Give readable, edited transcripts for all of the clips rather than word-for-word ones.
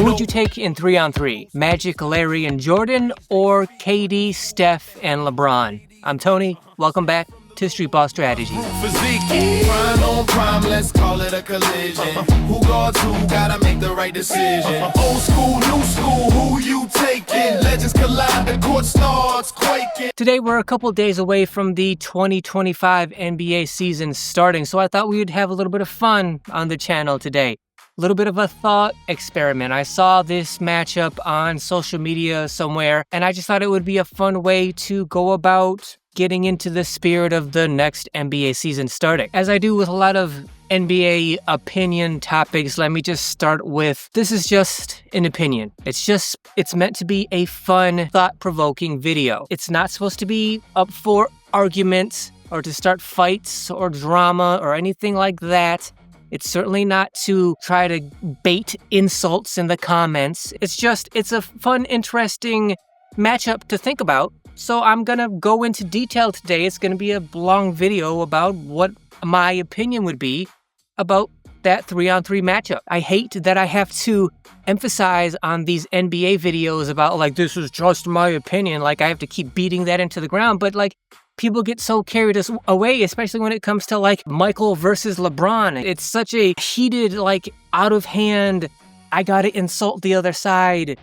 Who would you take in 3-on-3? Magic, Larry, and Jordan, or KD, Steph, and LeBron? I'm Tony. Welcome back to Streetball Strategies. Prime on prime, let's call it a collision. Who guards who, gotta make the right decision. Old school, new school, who you taking? Legends collide, the court starts quaking. Today we're a couple days away from the 2025 NBA season starting, so I thought we would have a little bit of fun on the channel today. A little bit of a thought experiment. I saw this matchup on social media somewhere, and I just thought it would be a fun way to go about getting into the spirit of the next NBA season starting. As I do with a lot of NBA opinion topics, let me just start with, this is just an opinion. It's meant to be a fun, thought-provoking video. It's not supposed to be up for arguments or to start fights or drama or anything like that. It's certainly not to try to bait insults in the comments. It's a fun, interesting matchup to think about. So I'm gonna go into detail today. It's gonna be a long video about what my opinion would be about that 3-on-3 matchup. I hate that I have to emphasize on these NBA videos about like, this is just my opinion. Like I have to keep beating that into the ground, but like people get so carried away, especially when it comes to like Michael versus LeBron. It's such a heated, like out of hand, I gotta insult the other side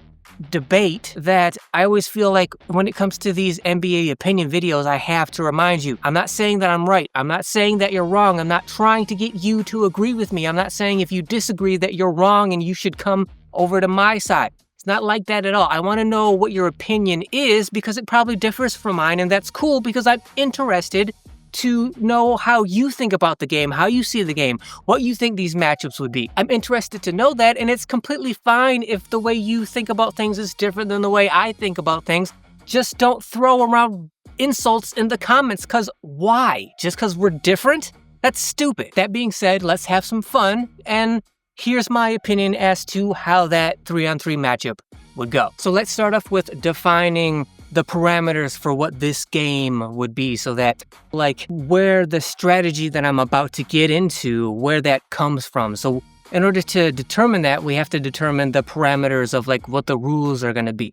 debate that I always feel like when it comes to these NBA opinion videos, I have to remind you, I'm not saying that I'm right. I'm not saying that you're wrong. I'm not trying to get you to agree with me. I'm not saying if you disagree that you're wrong and you should come over to my side. It's not like that at all. I want to know what your opinion is because it probably differs from mine, and that's cool because I'm interested to know how you think about the game, how you see the game, what you think these matchups would be. I'm interested to know that, and it's completely fine if the way you think about things is different than the way I think about things. Just don't throw around insults in the comments, because why? Just because we're different? That's stupid. That being said, let's have some fun, and here's my opinion as to how that 3-on-3 matchup would go. So let's start off with defining the parameters for what this game would be, so that like where the strategy that I'm about to get into, where that comes from. So in order to determine that, we have to determine the parameters of like what the rules are going to be.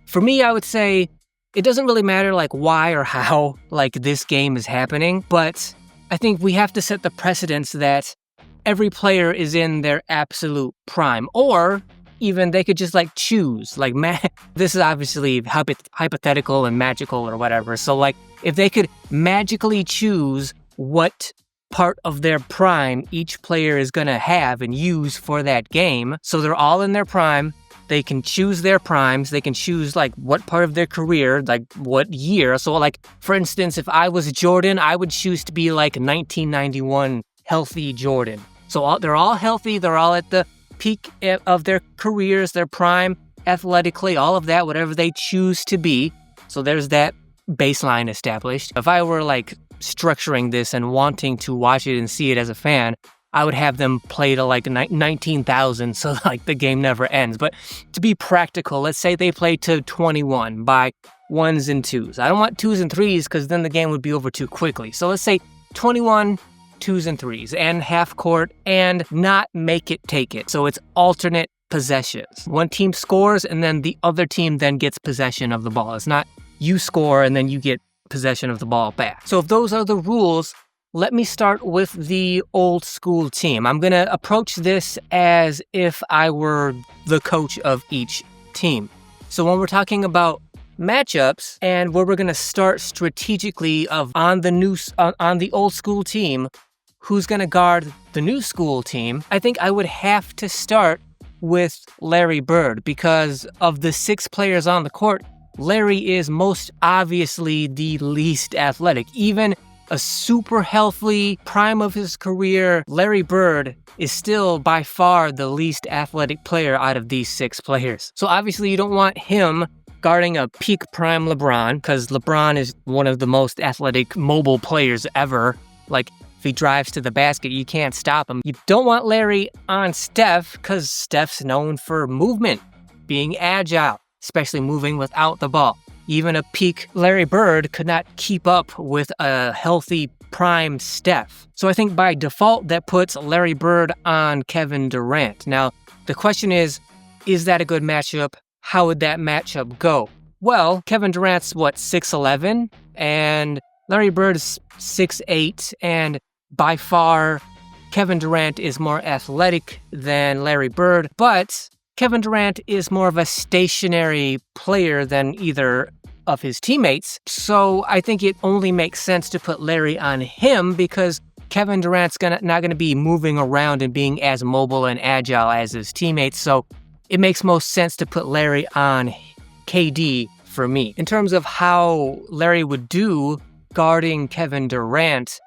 For me, I would say it doesn't really matter like why or how like this game is happening, but I think we have to set the precedence that every player is in their absolute prime, or even they could just like choose, like this is obviously hypothetical and magical or whatever. So like if they could magically choose what part of their prime each player is gonna have and use for that game, so they're all in their prime, they can choose their primes, they can choose like what part of their career, like what year. So like for instance, if I was Jordan, I would choose to be like 1991 healthy Jordan. So they're all healthy, they're all at the peak of their careers, their prime, athletically, all of that, whatever they choose to be. So there's that baseline established. If I were like structuring this and wanting to watch it and see it as a fan, I would have them play to like 19,000, so like the game never ends. But to be practical, let's say they play to 21 by 1s and 2s. I don't want 2s and 3s because then the game would be over too quickly. So let's say 21 2s and 3s and half court and not make it take it. So it's alternate possessions. One team scores and then the other team then gets possession of the ball. It's not you score and then you get possession of the ball back. So if those are the rules, let me start with the old school team. I'm going to approach this as if I were the coach of each team. So when we're talking about matchups and where we're going to start strategically on the old school team, who's going to guard the new school team, I think I would have to start with Larry Bird because of the 6 players on the court, Larry is most obviously the least athletic. Even a super healthy prime of his career, Larry Bird is still by far the least athletic player out of these 6 players. So obviously you don't want him guarding a peak prime LeBron because LeBron is one of the most athletic mobile players ever. Like, if he drives to the basket, you can't stop him. You don't want Larry on Steph because Steph's known for movement, being agile, especially moving without the ball. Even a peak Larry Bird could not keep up with a healthy prime Steph. So I think by default, that puts Larry Bird on Kevin Durant. Now, the question is, is that a good matchup? How would that matchup go? Well, Kevin Durant's 6'11", and Larry Bird's 6'8", and by far, Kevin Durant is more athletic than Larry Bird, but Kevin Durant is more of a stationary player than either of his teammates. So I think it only makes sense to put Larry on him because Kevin Durant's not going to be moving around and being as mobile and agile as his teammates. So it makes most sense to put Larry on KD for me. In terms of how Larry would do guarding Kevin Durant,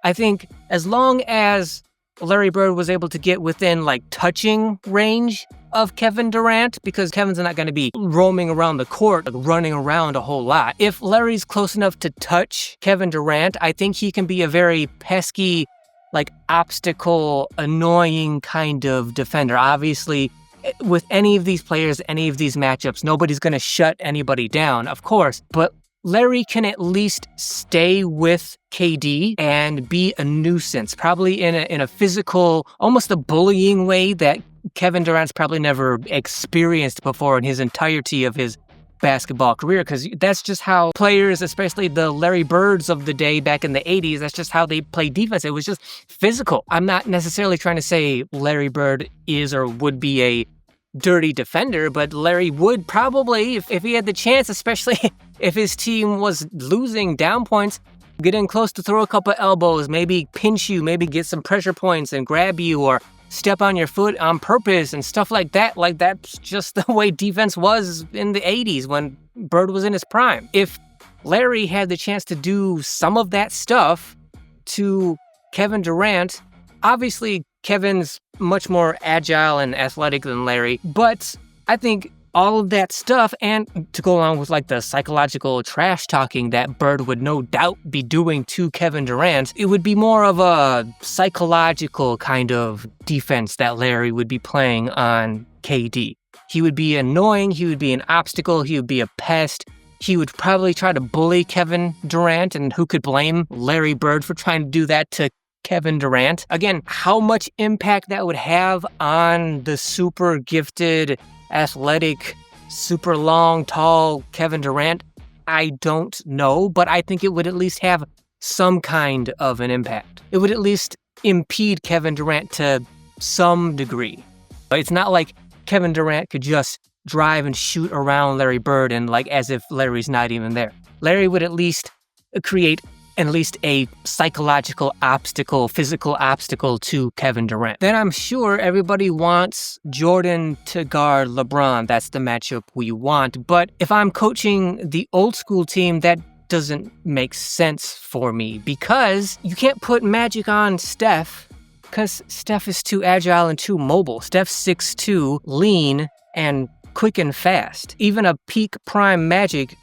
I think as long as Larry Bird was able to get within touching range of Kevin Durant, because Kevin's not going to be roaming around the court, running around a whole lot. If Larry's close enough to touch Kevin Durant, I think he can be a very pesky, obstacle, annoying kind of defender. Obviously, with any of these players, any of these matchups, nobody's going to shut anybody down, of course, but Larry can at least stay with KD and be a nuisance, probably in a physical, almost a bullying way that Kevin Durant's probably never experienced before in his entirety of his basketball career, because that's just how players, especially the Larry Birds of the day back in the 80s, that's just how they play defense. It was just physical. I'm not necessarily trying to say Larry Bird is or would be a dirty defender, but Larry would probably, if he had the chance, especially if his team was losing down points, get in close to throw a couple elbows, maybe pinch you, maybe get some pressure points and grab you or step on your foot on purpose and stuff like that. That's just the way defense was in the 80s when Bird was in his prime. If Larry had the chance to do some of that stuff to Kevin Durant, obviously Kevin's much more agile and athletic than Larry, but I think all of that stuff, and to go along with the psychological trash talking that Bird would no doubt be doing to Kevin Durant, it would be more of a psychological kind of defense that Larry would be playing on KD. He would be annoying, he would be an obstacle, he would be a pest. He would probably try to bully Kevin Durant, and who could blame Larry Bird for trying to do that to Kevin Durant? Again, how much impact that would have on the super gifted, athletic, super long, tall Kevin Durant, I don't know, but I think it would at least have some kind of an impact. It would at least impede Kevin Durant to some degree. But it's not like Kevin Durant could just drive and shoot around Larry Bird and as if Larry's not even there. Larry would at least create at least a psychological obstacle, physical obstacle to Kevin Durant. Then I'm sure everybody wants Jordan to guard LeBron. That's the matchup we want. But if I'm coaching the old school team, that doesn't make sense for me because you can't put Magic on Steph because Steph is too agile and too mobile. Steph's 6'2", lean, and quick and fast. Even a peak prime Magic,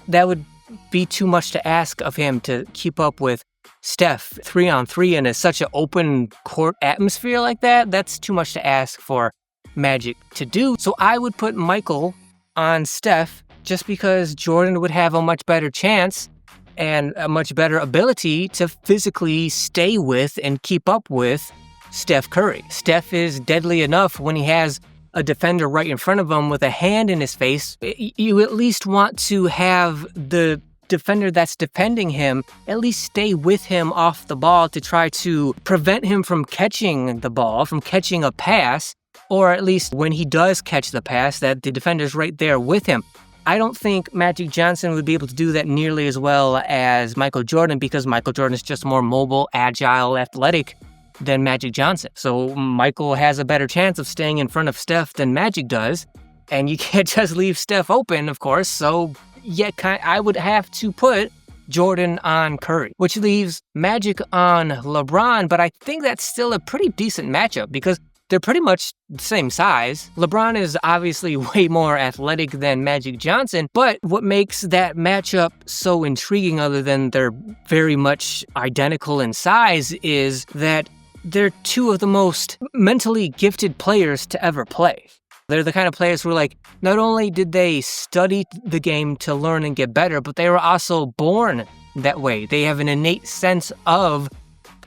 that would be too much to ask of him to keep up with Steph 3-on-3 in such an open court atmosphere like that. That's too much to ask for Magic to do. So I would put Michael on Steph just because Jordan would have a much better chance and a much better ability to physically stay with and keep up with Steph Curry. Steph is deadly enough when he has a defender right in front of him with a hand in his face. You at least want to have the defender that's defending him at least stay with him off the ball to try to prevent him from catching the ball, from catching a pass, or at least when he does catch the pass, that the defender's right there with him. I don't think Magic Johnson would be able to do that nearly as well as Michael Jordan because Michael Jordan is just more mobile, agile, athletic than Magic Johnson. So Michael has a better chance of staying in front of Steph than Magic does. And you can't just leave Steph open, of course. So yeah, I would have to put Jordan on Curry, which leaves Magic on LeBron. But I think that's still a pretty decent matchup because they're pretty much the same size. LeBron is obviously way more athletic than Magic Johnson, but what makes that matchup so intriguing other than they're very much identical in size is that they're two of the most mentally gifted players to ever play. They're the kind of players who are not only did they study the game to learn and get better, but they were also born that way. They have an innate sense of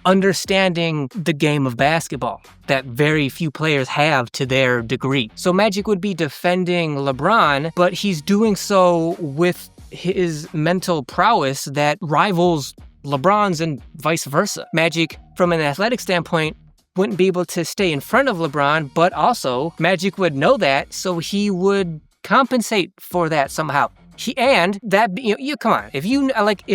understanding the game of basketball that very few players have to their degree. So Magic would be defending LeBron, but he's doing so with his mental prowess that rivals LeBron's and vice versa. Magic, from an athletic standpoint, wouldn't be able to stay in front of LeBron, but also Magic would know that, so he would compensate for that somehow. Come on, if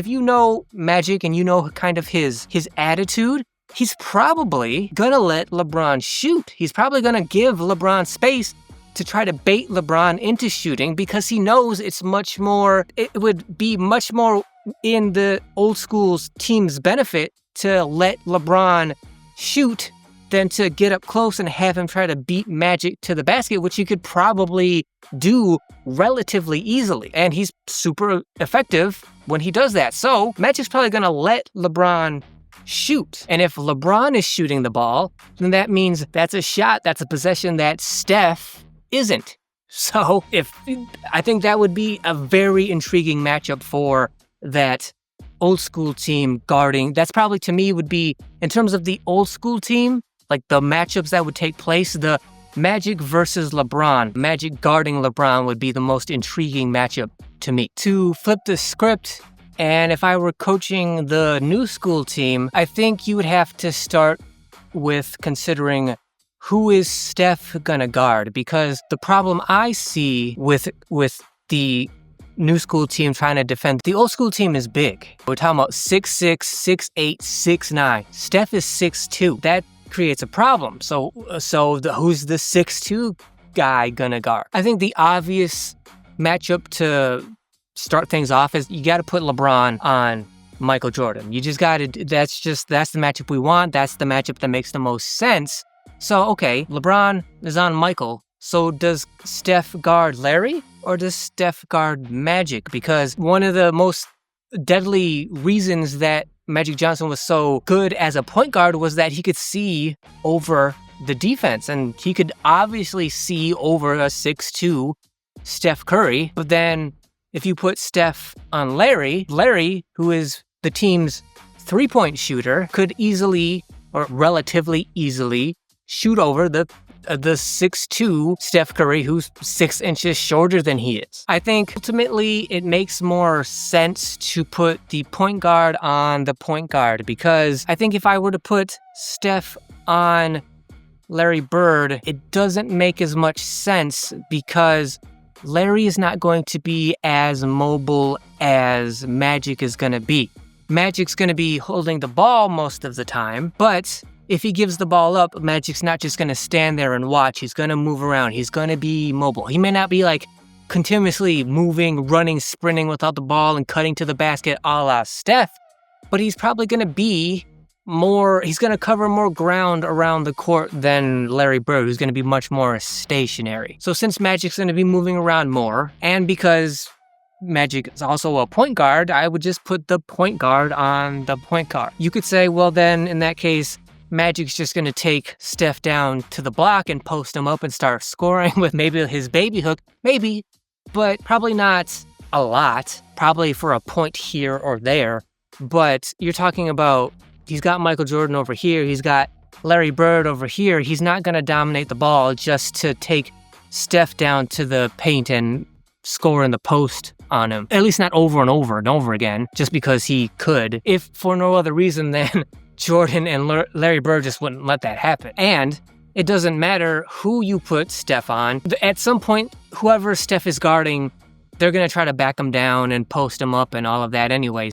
you know Magic and you know kind of his attitude, he's probably gonna let LeBron shoot. He's probably gonna give LeBron space to try to bait LeBron into shooting because he knows it would be much more in the old school's team's benefit to let LeBron shoot than to get up close and have him try to beat Magic to the basket, which he could probably do relatively easily. And he's super effective when he does that. So Magic's probably gonna let LeBron shoot. And if LeBron is shooting the ball, then that means that's a shot, that's a possession that Steph isn't. So I think that would be a very intriguing matchup for that old school team guarding. That's probably, to me, would be, in terms of the old school team, like the matchups that would take place, the Magic versus LeBron, Magic guarding LeBron would be the most intriguing matchup to me. To flip the script, and if I were coaching the new school team, I think you would have to start with considering who is Steph gonna guard, because the problem I see with the new school team trying to defend, the old school team is big. We're talking about 6'6", 6'8", 6'9". Steph is 6'2". That creates a problem. So who's the 6'2" guy gonna guard? I think the obvious matchup to start things off is you got to put LeBron on Michael Jordan. You just got to. That's the matchup we want. That's the matchup that makes the most sense. So okay, LeBron is on Michael. So does Steph guard Larry or does Steph guard Magic? Because one of the most deadly reasons that Magic Johnson was so good as a point guard was that he could see over the defense, and he could obviously see over a 6'2" Steph Curry. But then if you put Steph on Larry, who is the team's three-point shooter, could easily, or relatively easily, shoot over the 6'2" Steph Curry, who's 6 inches shorter than he is. I think ultimately it makes more sense to put the point guard on the point guard, because I think if I were to put Steph on Larry Bird, it doesn't make as much sense because Larry is not going to be as mobile as Magic is going to be. Magic's going to be holding the ball most of the time, but if he gives the ball up, Magic's not just going to stand there and watch. He's going to move around. He's going to be mobile. He may not be like continuously moving, running, sprinting without the ball and cutting to the basket a la Steph, but he's probably going to be he's going to cover more ground around the court than Larry Bird, who's going to be much more stationary. So since Magic's going to be moving around more, and because Magic is also a point guard, I would just put the point guard on the point guard. You could say, well then, in that case, Magic's just going to take Steph down to the block and post him up and start scoring with maybe his baby hook. Maybe, but probably not a lot. Probably for a point here or there. But you're talking about, he's got Michael Jordan over here. He's got Larry Bird over here. He's not going to dominate the ball just to take Steph down to the paint and score in the post on him. At least not over and over and over again, just because he could. If for no other reason than Jordan and Larry Bird just wouldn't let that happen. And it doesn't matter who you put Steph on. At some point, whoever Steph is guarding, they're going to try to back him down and post him up and all of that anyway.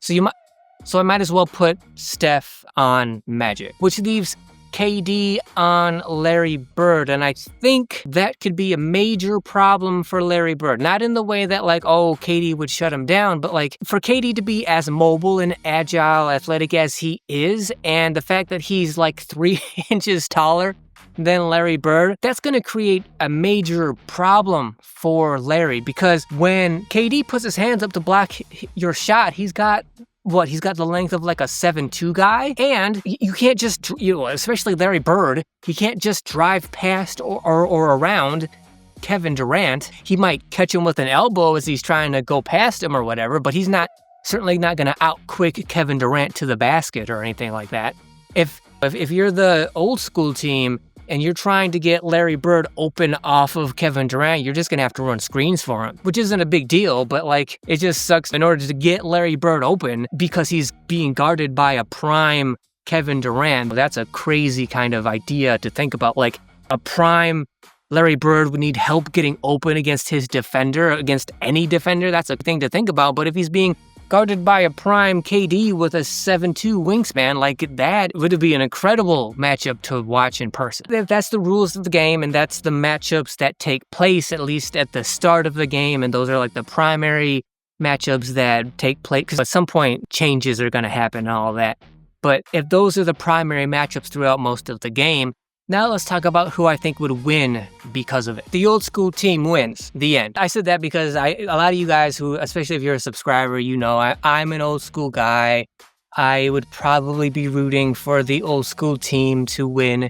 So I might as well put Steph on Magic, which leaves KD on Larry Bird. And I think that could be a major problem for Larry Bird. Not in the way that KD would shut him down, but for KD to be as mobile and agile, athletic as he is, and the fact that he's 3 inches taller than Larry Bird, that's going to create a major problem for Larry, because when KD puts his hands up to block your shot, he's got the length of a 7'2" guy, and you can't just, especially Larry Bird, he can't just drive past or around Kevin Durant. He might catch him with an elbow as he's trying to go past him or whatever, but he's certainly not going to out-quick Kevin Durant to the basket or anything like that. If you're the old school team and you're trying to get Larry Bird open off of Kevin Durant, you're just gonna have to run screens for him, which isn't a big deal, but like it just sucks in order to get Larry Bird open because he's being guarded by a prime Kevin Durant. That's a crazy kind of idea to think about. Like a prime Larry Bird would need help getting open against his defender, against any defender. That's a thing to think about. But if he's being guarded by a prime KD with a 7'2" wingspan, like that would be an incredible matchup to watch in person. If that's the rules of the game and that's the matchups that take place, at least at the start of the game, and those are like the primary matchups that take place, because at some point changes are going to happen and all that. But if those are the primary matchups throughout most of the game, now let's talk about who I think would win because of it. The old school team wins. The end. I said that because a lot of you guys who, especially if you're a subscriber, you know I'm an old school guy. I would probably be rooting for the old school team to win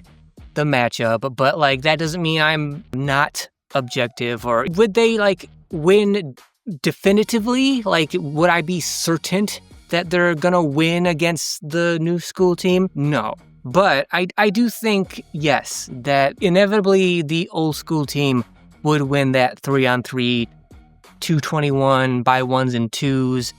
the matchup, but like that doesn't mean I'm not objective. Or would they like win definitively? Like would I be certain that they're gonna win against the new school team? No. But I do think, yes, that inevitably the old school team would win that 3-on-3, 221 by ones and twos,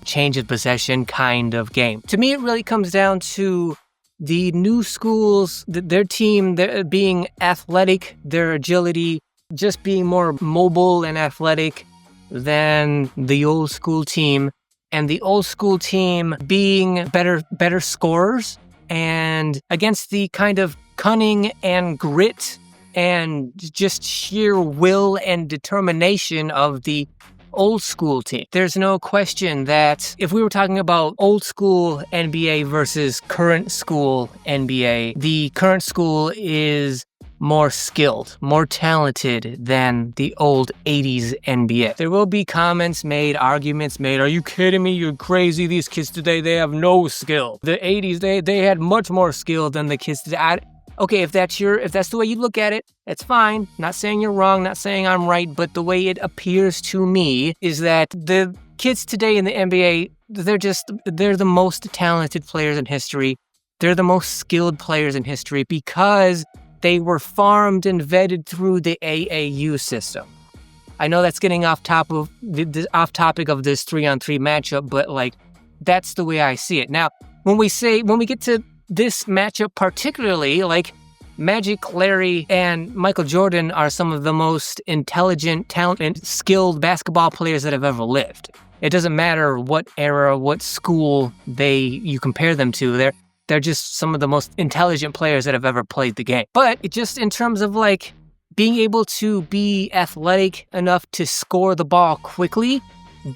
change of possession kind of game. To me, it really comes down to the new schools, their team being athletic, their agility, just being more mobile and athletic than the old school team, and the old school team being better scorers, and against the kind of cunning and grit and just sheer will and determination of the old school team. There's no question that if we were talking about old school NBA versus current school NBA, the current school is more skilled, more talented than the old 80s NBA. There will be comments made, arguments made. Are you kidding me? You're crazy. These kids today, they have no skill. The 80s, they had much more skill than the kids today. Okay, if that's the way you look at it, it's fine. Not saying you're wrong, not saying I'm right, but the way it appears to me is that the kids today in the NBA, they're the most talented players in history. They're the most skilled players in history because they were farmed and vetted through the AAU system. I know that's getting off topic of this 3-on-3 matchup, but like that's the way I see it. Now, when we get to this matchup particularly, like Magic, Larry, and Michael Jordan are some of the most intelligent, talented, skilled basketball players that have ever lived. It doesn't matter what era, what school you compare them to. They're just some of the most intelligent players that have ever played the game. But it just in terms of like being able to be athletic enough to score the ball quickly,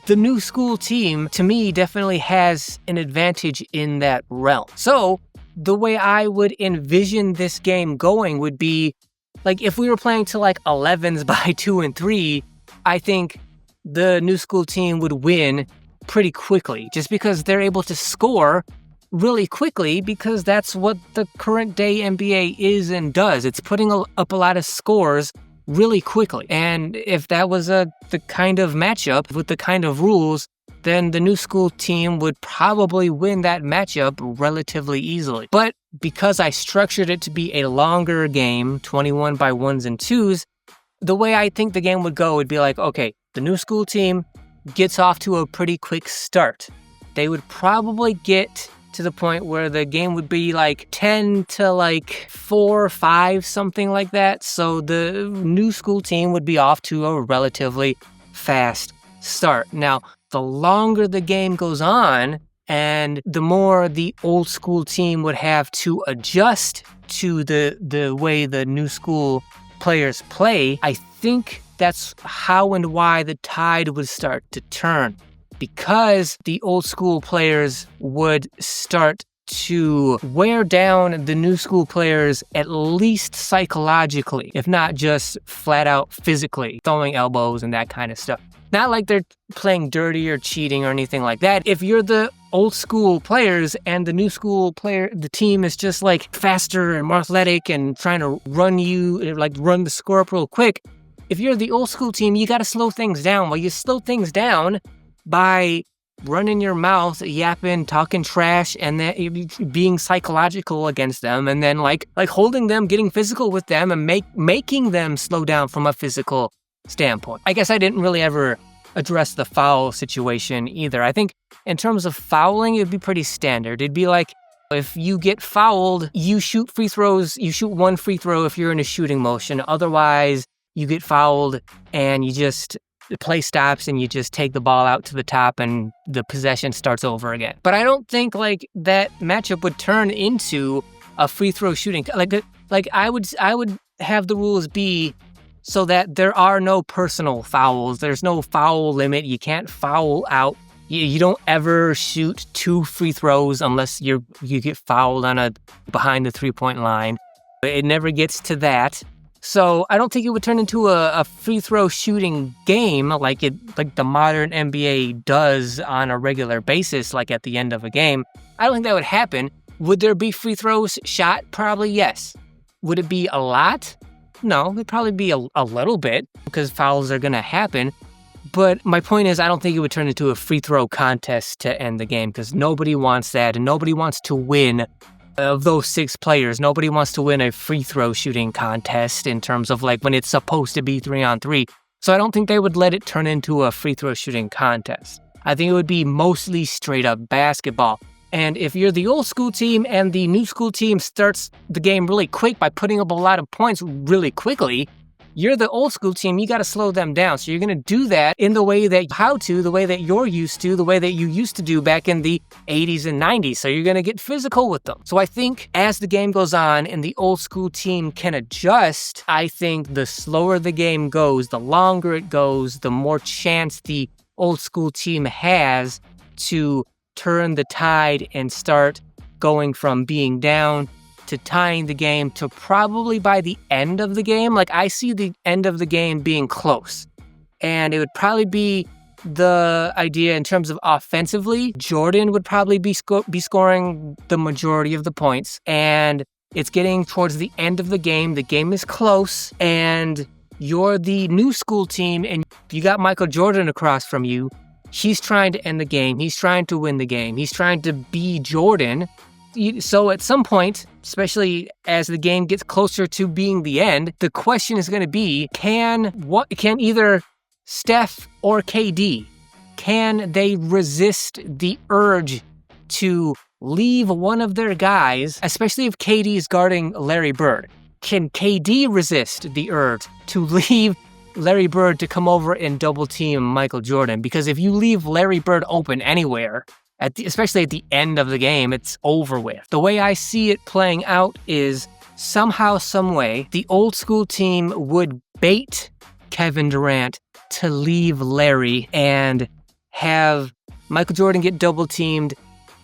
the new school team, to me, definitely has an advantage in that realm. So the way I would envision this game going would be like if we were playing to like 11s by 2 and 3, I think the new school team would win pretty quickly just because they're able to score really quickly, because that's what the current day NBA is and does. It's putting up a lot of scores really quickly. And if that was the kind of matchup with the kind of rules, then the new school team would probably win that matchup relatively easily. But because I structured it to be a longer game, 21 by ones and twos, the way I think the game would go would be like, okay, the new school team gets off to a pretty quick start. They would probably get to the point where the game would be like 10 to like 4 or 5, something like that. So the new school team would be off to a relatively fast start. Now, the longer the game goes on and the more the old school team would have to adjust to the way the new school players play, I think that's how and why the tide would start to turn. Because the old school players would start to wear down the new school players, at least psychologically, if not just flat out physically, throwing elbows and that kind of stuff. Not like they're playing dirty or cheating or anything like that. If you're the old school players and the new school player, the team is just like faster and more athletic and trying to run the score up real quick. If you're the old school team, you got to slow things down. Well, you slow things down by running your mouth, yapping, talking trash, and then being psychological against them, and then like holding them, getting physical with them, and making them slow down from a physical standpoint. I guess I didn't really ever address the foul situation either. I think in terms of fouling, it'd be pretty standard. It'd be like, if you get fouled, you shoot free throws, you shoot one free throw if you're in a shooting motion. Otherwise, you get fouled and the play stops and you just take the ball out to the top and the possession starts over again. But I don't think like that matchup would turn into a free throw shooting. Like I would have the rules be so that there are no personal fouls. There's no foul limit. You can't foul out. You don't ever shoot 2 free throws unless you get fouled on behind the 3-point line. It never gets to that. So I don't think it would turn into a free throw shooting game like the modern NBA does on a regular basis, like at the end of a game. I don't think that would happen. Would there be free throws shot? Probably yes. Would it be a lot? No, it'd probably be a little bit because fouls are going to happen. But my point is, I don't think it would turn into a free throw contest to end the game because nobody wants that and nobody wants to win. Of those 6 players, nobody wants to win a free throw shooting contest in terms of like when it's supposed to be 3-on-3. So I don't think they would let it turn into a free throw shooting contest. I think it would be mostly straight up basketball. And if you're the old school team and the new school team starts the game really quick by putting up a lot of points really quickly, you're the old school team, you got to slow them down. So you're going to do that in the way that the way that you're used to, the way that you used to do back in the 80s and 90s. So you're going to get physical with them. So I think as the game goes on and the old school team can adjust, I think the slower the game goes, the longer it goes, the more chance the old school team has to turn the tide and start going from being down to tying the game to probably by the end of the game. Like I see the end of the game being close. And it would probably be the idea in terms of offensively, Jordan would probably be scoring the majority of the points. And it's getting towards the end of the game. The game is close and you're the new school team and you got Michael Jordan across from you. He's trying to end the game. He's trying to win the game. He's trying to be Jordan. So at some point, especially as the game gets closer to being the end, the question is going to be, can either Steph or KD, can they resist the urge to leave one of their guys, especially if KD is guarding Larry Bird? Can KD resist the urge to leave Larry Bird to come over and double team Michael Jordan? Because if you leave Larry Bird open anywhere, especially at the end of the game, it's over with. The way I see it playing out is somehow, some way, the old school team would bait Kevin Durant to leave Larry and have Michael Jordan get double teamed.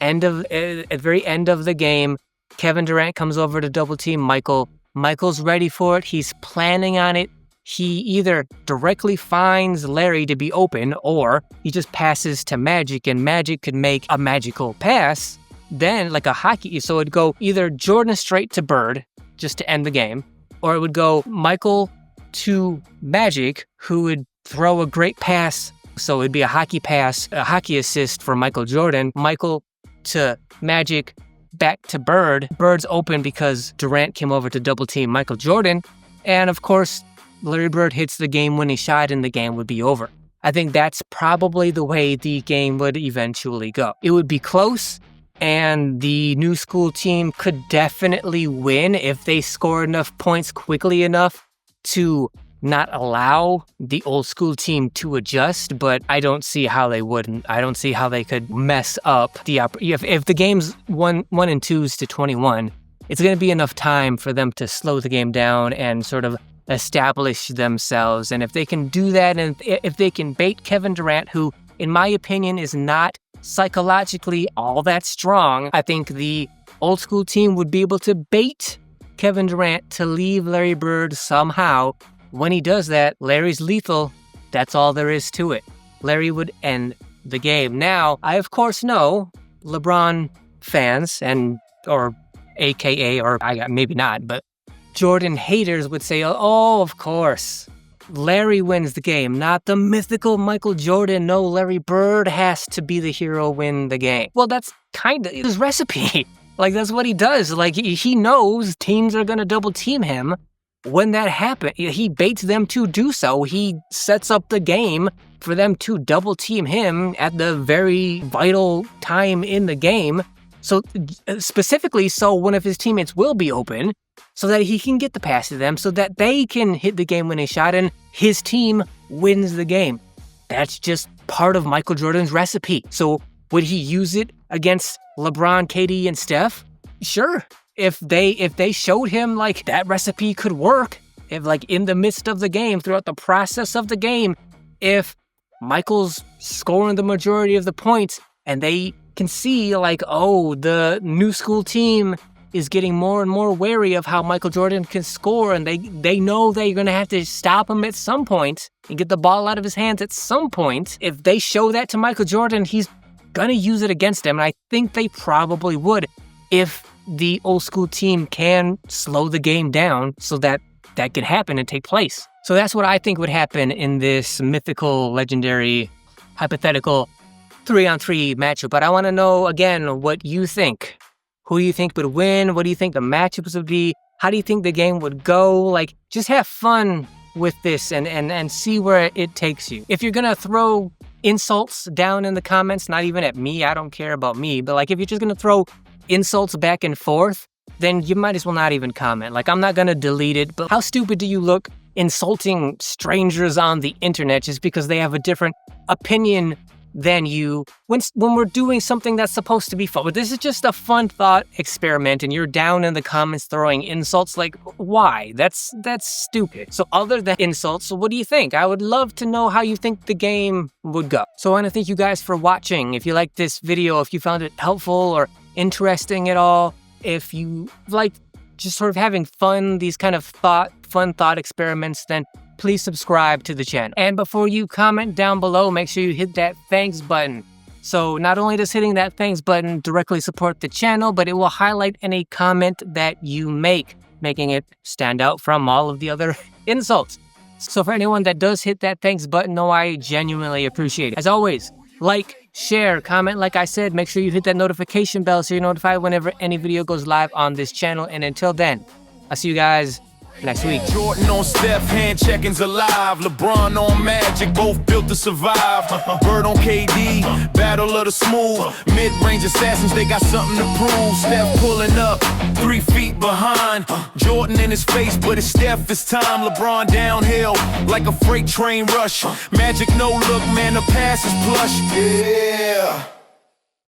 At the very end of the game, Kevin Durant comes over to double team Michael. Michael's ready for it. He's planning on it. He either directly finds Larry to be open or he just passes to Magic and Magic could make a magical pass. Then like a hockey, so it'd go either Jordan straight to Bird just to end the game, or it would go Michael to Magic who would throw a great pass. So it'd be a hockey pass, a hockey assist for Michael Jordan. Michael to Magic, back to Bird. Bird's open because Durant came over to double team Michael Jordan. And of course, Larry Bird hits the game-winning shot and the game would be over. I think that's probably the way the game would eventually go. It would be close, and the new school team could definitely win if they score enough points quickly enough to not allow the old school team to adjust, but I don't see how they wouldn't. I don't see how they could mess up if the game's 1 and 2s to 21, it's going to be enough time for them to slow the game down and sort of establish themselves. And if they can do that, and if they can bait Kevin Durant, who in my opinion is not psychologically all that strong, I think the old school team would be able to bait Kevin Durant to leave Larry Bird somehow. When he does that, Larry's lethal. That's all there is to it. Larry would end the game. Now, I of course know LeBron fans or maybe not, but Jordan haters would say, oh, of course, Larry wins the game, not the mythical Michael Jordan. No, Larry Bird has to be the hero, win the game. Well, that's kind of his recipe. Like, that's what he does. Like, he knows teams are going to double team him. When that happens, he baits them to do so. He sets up the game for them to double team him at the very vital time in the game. So specifically, so one of his teammates will be open so that he can get the pass to them so that they can hit the game-winning shot and his team wins the game. That's just part of Michael Jordan's recipe. So would he use it against LeBron, KD, and Steph? Sure. If they showed him like that recipe could work, if like in the midst of the game, throughout the process of the game, if Michael's scoring the majority of the points and they can see like, oh, the new school team is getting more and more wary of how Michael Jordan can score, and they know they're going to have to stop him at some point and get the ball out of his hands at some point. If they show that to Michael Jordan, he's going to use it against them, and I think they probably would if the old school team can slow the game down so that that can happen and take place. So that's what I think would happen in this mythical, legendary, hypothetical 3-on-3 matchup. But I want to know, again, what you think. Who do you think would win? What do you think the matchups would be? How do you think the game would go? Like, just have fun with this and see where it takes you. If you're going to throw insults down in the comments, not even at me, I don't care about me, but like if you're just going to throw insults back and forth, then you might as well not even comment. Like, I'm not going to delete it, but how stupid do you look insulting strangers on the internet just because they have a different opinion than you when we're doing something that's supposed to be fun? But this is just a fun thought experiment and you're down in the comments throwing insults. Like, why? That's stupid. So other than insults, so what do you think? I would love to know how you think the game would go. So I want to thank you guys for watching. If you liked this video, if you found it helpful or interesting at all, if you like just sort of having fun, these kind of fun thought experiments, then please subscribe to the channel. And before you comment down below, make sure you hit that thanks button. So not only does hitting that thanks button directly support the channel, but it will highlight any comment that you make, making it stand out from all of the other insults. So for anyone that does hit that thanks button, no, I genuinely appreciate it. As always, like, share, comment, like I said, make sure you hit that notification bell so you're notified whenever any video goes live on this channel. And until then, I'll see you guys next week. Jordan on Steph, hand checking's alive. LeBron on Magic, both built to survive. Bird on KD, battle of the smooth. Mid-range assassins, they got something to prove. Steph pulling up, 3 feet behind. Jordan in his face, but it's Steph this time. LeBron downhill, like a freight train rush. Magic no look, man, the pass is plush. Yeah.